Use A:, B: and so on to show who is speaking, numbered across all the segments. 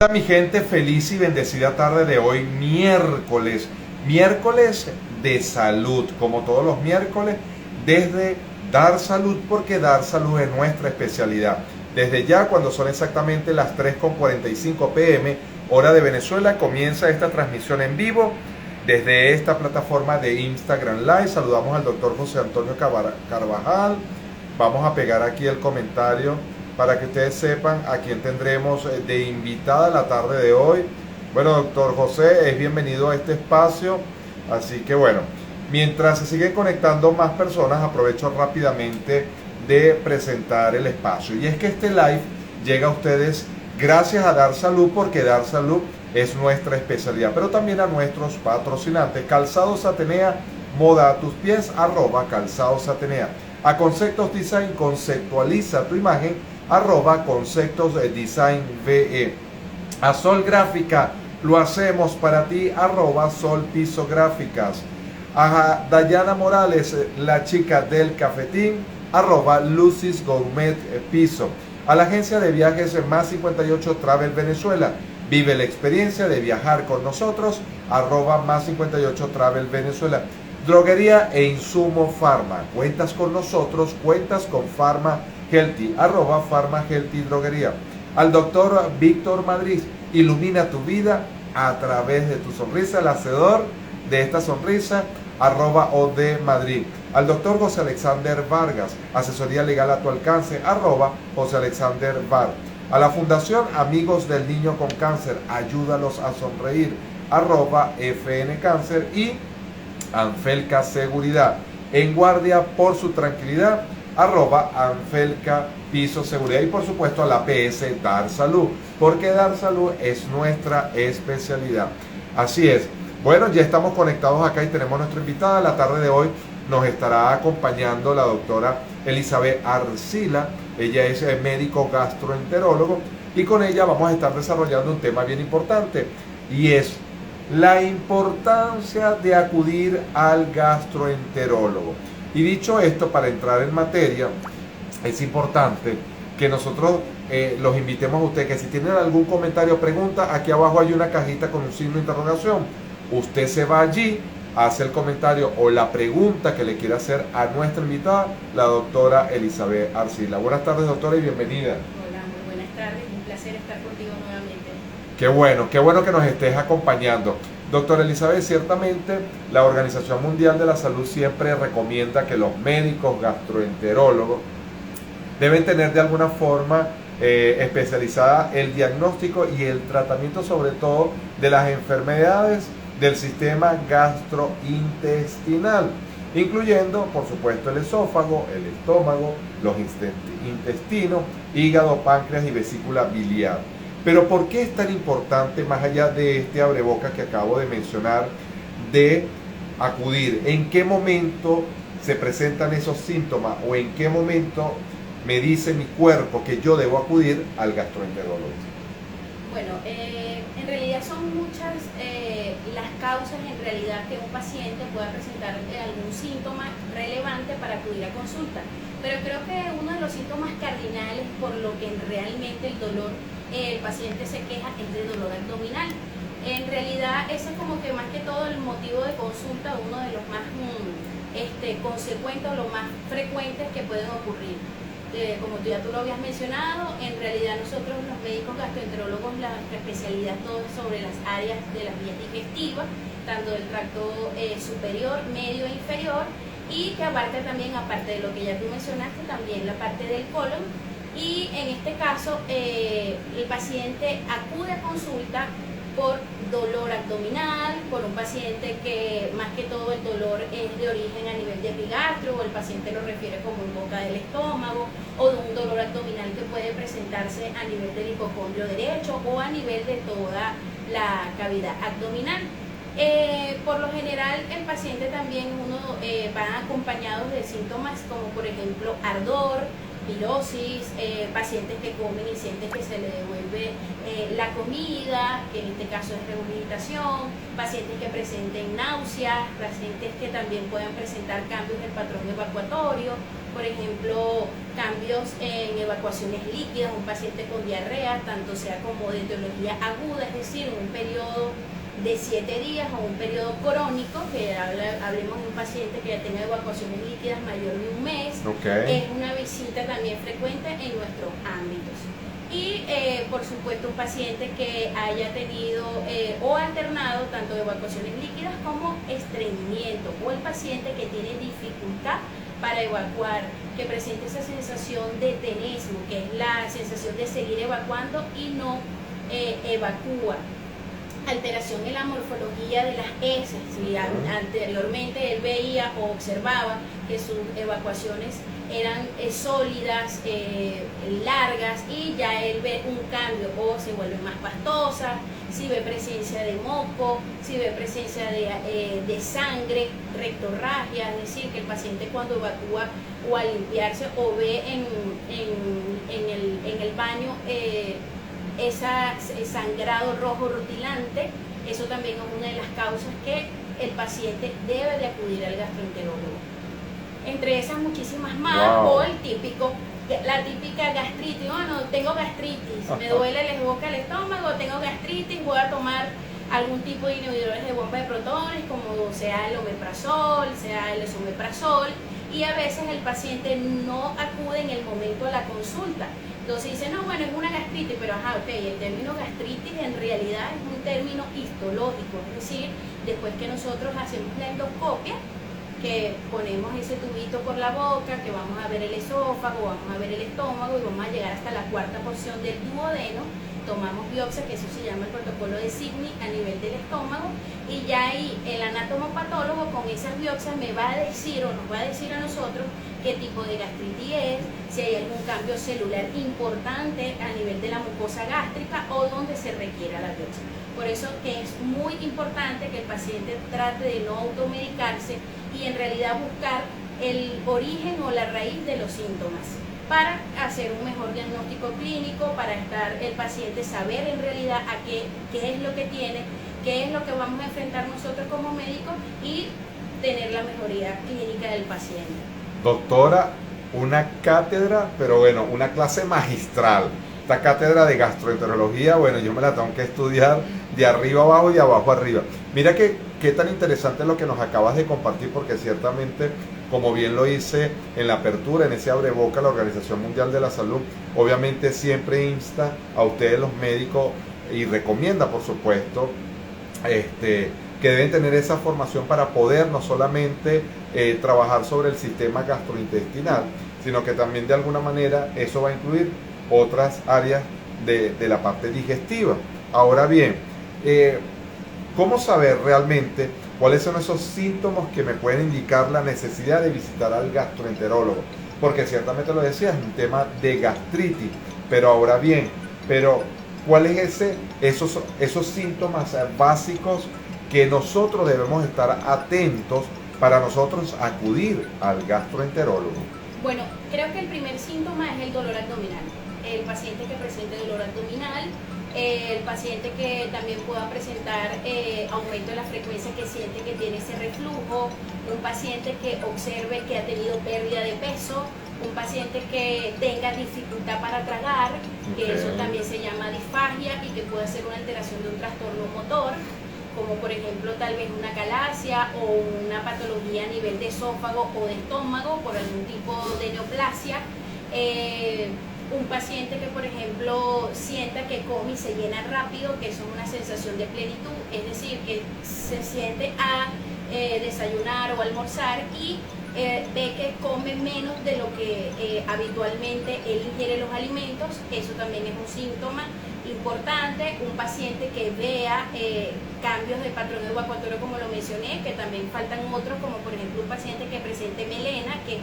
A: Hola mi gente, feliz y bendecida tarde de hoy, miércoles de salud, como todos los miércoles, desde Dar Salud, porque Dar Salud es nuestra especialidad. Desde ya, cuando son exactamente las 3:45 p.m., hora de Venezuela, comienza esta transmisión en vivo desde esta plataforma de Instagram Live. Saludamos al doctor José Antonio Carvajal. Vamos a pegar aquí el comentario para que ustedes sepan a quién tendremos de invitada la tarde de hoy. Bueno, doctor José, es bienvenido a este espacio. Así que bueno, mientras se siguen conectando más personas, aprovecho rápidamente de presentar el espacio. Y es que este live llega a ustedes gracias a Dar Salud, porque Dar Salud es nuestra especialidad, pero también a nuestros patrocinantes. Calzados Atenea, moda a tus pies, @Calzados Atenea. A Conceptos Design, conceptualiza tu imagen, @Conceptos Design VE. A Sol Gráfica, lo hacemos para ti, @Sol Piso Gráficas. A Dayana Morales, la chica del cafetín, @Lucis Gourmet Piso. A la agencia de viajes más 58 Travel Venezuela, vive la experiencia de viajar con nosotros, más 58 Travel Venezuela. Droguería e insumo Pharma, cuentas con nosotros, cuentas con Pharma Healthy, @Pharma Healthy Droguería. Al doctor Víctor Madrid, ilumina tu vida a través de tu sonrisa, el hacedor de esta sonrisa, @OD Madrid. Al doctor José Alexander Vargas, asesoría legal a tu alcance, @José Alexander Var. A la Fundación Amigos del Niño con Cáncer, ayúdalos a sonreír, @FN Cáncer. Y Anfelca Seguridad, en guardia por su tranquilidad, @Anfelca Piso Seguridad. Y por supuesto a la PS Dar Salud, porque Dar Salud es nuestra especialidad. Así es. Bueno, ya estamos conectados acá y tenemos nuestra invitada. La tarde de hoy nos estará acompañando la doctora Elizabeth Arcila. Ella es médico gastroenterólogo y con ella vamos a estar desarrollando un tema bien importante, y es la importancia de acudir al gastroenterólogo. Y dicho esto, para entrar en materia, es importante que nosotros los invitemos a ustedes que si tienen algún comentario o pregunta, aquí abajo hay una cajita con un signo de interrogación. Usted se va allí, hace el comentario o la pregunta que le quiera hacer a nuestra invitada, la doctora Elizabeth Arcila. Buenas tardes, doctora, y bienvenida.
B: Hola, muy buenas tardes, un placer estar contigo nuevamente.
A: Qué bueno que nos estés acompañando. Doctora Elizabeth, ciertamente la Organización Mundial de la Salud siempre recomienda que los médicos gastroenterólogos deben tener de alguna forma especializada el diagnóstico y el tratamiento, sobre todo de las enfermedades del sistema gastrointestinal, incluyendo por supuesto el esófago, el estómago, los intestinos, hígado, páncreas y vesícula biliar. Pero ¿por qué es tan importante, más allá de este abrebocas que acabo de mencionar, de acudir? ¿En qué momento se presentan esos síntomas o en qué momento me dice mi cuerpo que yo debo acudir al gastroenterólogo?
B: Bueno, en realidad son muchas las causas en realidad que un paciente pueda presentar algún síntoma relevante para acudir a consulta. Pero creo que uno de los síntomas cardinales por lo que realmente el paciente se queja es de dolor abdominal. En realidad ese es como que más que todo el motivo de consulta, uno de los más consecuentes o los más frecuentes que pueden ocurrir. Como tú lo habías mencionado, en realidad nosotros los médicos gastroenterólogos, nuestra especialidad todo es sobre las áreas de las vías digestivas, tanto del tracto superior, medio e inferior, y que abarca también, aparte de lo que ya tú mencionaste, también la parte del colon. Y en este caso el paciente acude a consulta por dolor abdominal, por un paciente que más que todo el dolor es de origen a nivel de epigastrio, o el paciente lo refiere como en boca del estómago, o de un dolor abdominal que puede presentarse a nivel del hipocondrio derecho o a nivel de toda la cavidad abdominal. Por lo general el paciente también van acompañados de síntomas como por ejemplo ardor, pirosis, pacientes que comen y sienten que se les devuelve la comida, que en este caso es regurgitación, pacientes que presenten náuseas, pacientes que también puedan presentar cambios del patrón evacuatorio, por ejemplo, cambios en evacuaciones líquidas, un paciente con diarrea, tanto sea como de etiología aguda, es decir, en un periodo de 7 días o un periodo crónico, que hablemos de un paciente que ya tenga evacuaciones líquidas mayor de un mes, es una visita también frecuente en nuestros ámbitos. Y por supuesto un paciente que haya tenido o alternado tanto evacuaciones líquidas como estreñimiento, o el paciente que tiene dificultad para evacuar, que presente esa sensación de tenesmo, que es la sensación de seguir evacuando y no evacúa. Alteración en la morfología de las heces. Si anteriormente él veía o observaba que sus evacuaciones eran sólidas, largas, y ya él ve un cambio, o se vuelven más pastosas, si ve presencia de moco, si ve presencia de sangre, rectorragia, es decir, que el paciente cuando evacúa o al limpiarse o ve en el baño ese sangrado rojo rutilante, eso también es una de las causas que el paciente debe de acudir al gastroenterólogo. Entre esas muchísimas más, o la típica gastritis, bueno, tengo gastritis, me duele, les boca el estómago, tengo gastritis, voy a tomar algún tipo de inhibidores de bomba de protones, como sea el omeprazol, sea el esomeprazol, y a veces el paciente no acude en el momento de la consulta. Entonces dice, no, bueno, es una gastritis, pero el término gastritis en realidad es un término histológico, es decir, después que nosotros hacemos la endoscopia, que ponemos ese tubito por la boca, que vamos a ver el esófago, vamos a ver el estómago y vamos a llegar hasta la cuarta porción del duodeno, tomamos biopsia, que eso se llama el protocolo de Signy a nivel del estómago, y ya ahí el anatomopatólogo con esas biopsias me va a decir o nos va a decir a nosotros qué tipo de gastritis es, si hay algún cambio celular importante a nivel de la mucosa gástrica o donde se requiera la biopsia. Por eso que es muy importante que el paciente trate de no automedicarse y en realidad buscar el origen o la raíz de los síntomas para hacer un mejor diagnóstico clínico, para el paciente saber en realidad qué es lo que tiene, qué es lo que vamos a enfrentar nosotros como médicos y tener la mejoría clínica del paciente.
A: Doctora, una cátedra, pero bueno, una clase magistral. Esta cátedra de gastroenterología, bueno, yo me la tengo que estudiar de arriba abajo y de abajo arriba. Mira qué tan interesante lo que nos acabas de compartir, porque ciertamente, como bien lo hice en la apertura, en ese abreboca, la Organización Mundial de la Salud, obviamente siempre insta a ustedes los médicos y recomienda, por supuesto, que deben tener esa formación para poder no solamente trabajar sobre el sistema gastrointestinal, sino que también de alguna manera eso va a incluir otras áreas de la parte digestiva. Ahora bien, ¿cómo saber realmente cuáles son esos síntomas que me pueden indicar la necesidad de visitar al gastroenterólogo? Porque ciertamente lo decías, es un tema de gastritis, pero ahora bien, ¿cuáles esos síntomas básicos que nosotros debemos estar atentos para nosotros acudir al gastroenterólogo?
B: Bueno, creo que el primer síntoma es el dolor abdominal. El paciente que presente dolor abdominal, el paciente que también pueda presentar aumento de la frecuencia, que siente que tiene ese reflujo, un paciente que observe que ha tenido pérdida de peso, un paciente que tenga dificultad para tragar, que eso también se llama disfagia y que puede ser una alteración de un trastorno motor, como por ejemplo tal vez una calasia o una patología a nivel de esófago o de estómago por algún tipo de neoplasia. Un paciente que por ejemplo sienta que come y se llena rápido, que eso es una sensación de plenitud, es decir, que se siente a desayunar o almorzar y ve que come menos de lo que habitualmente él ingiere los alimentos, eso también es un síntoma importante. Un paciente que vea cambios de patrón evacuatorio, como lo mencioné, que también faltan otros, como por ejemplo un paciente que presente melena, que es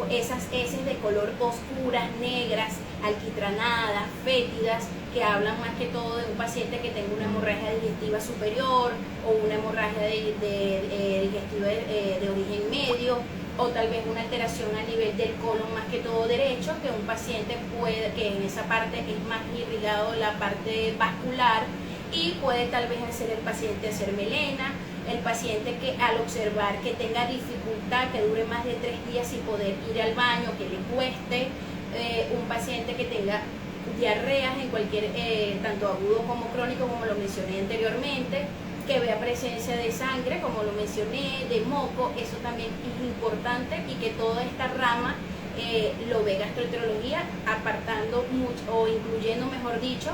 B: esas heces de color oscuras, negras, alquitranadas, fétidas, que hablan más que todo de un paciente que tenga una hemorragia digestiva superior o una hemorragia digestiva de origen medio. o tal vez una alteración a nivel del colon más que todo derecho, que un paciente puede, que en esa parte es más irrigado la parte vascular y puede tal vez hacer el paciente hacer melena, el paciente que al observar que tenga dificultad, que dure más de 3 días sin poder ir al baño, que le cueste, un paciente que tenga diarreas en cualquier, tanto agudo como crónico, como lo mencioné anteriormente, que vea presencia de sangre, como lo mencioné, de moco, eso también es importante, y que toda esta rama lo ve gastroenterología, apartando mucho, o incluyendo, mejor dicho,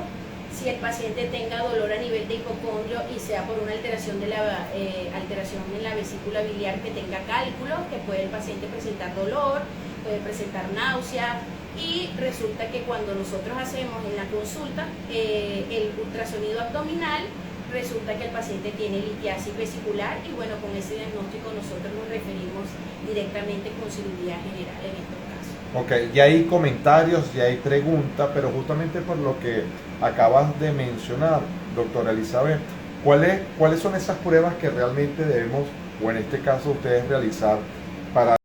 B: si el paciente tenga dolor a nivel de hipocondrio y sea por una alteración de la alteración en la vesícula biliar, que tenga cálculos, que puede el paciente presentar dolor, puede presentar náuseas. Y resulta que cuando nosotros hacemos en la consulta el ultrasonido abdominal, resulta que el paciente tiene litiasis vesicular, y bueno, con ese diagnóstico nosotros nos referimos directamente con cirugía general en estos casos.
A: Ok, ya hay comentarios, ya hay preguntas, pero justamente por lo que acabas de mencionar, doctora Elizabeth, ¿cuáles son esas pruebas que realmente debemos, o en este caso ustedes, realizar para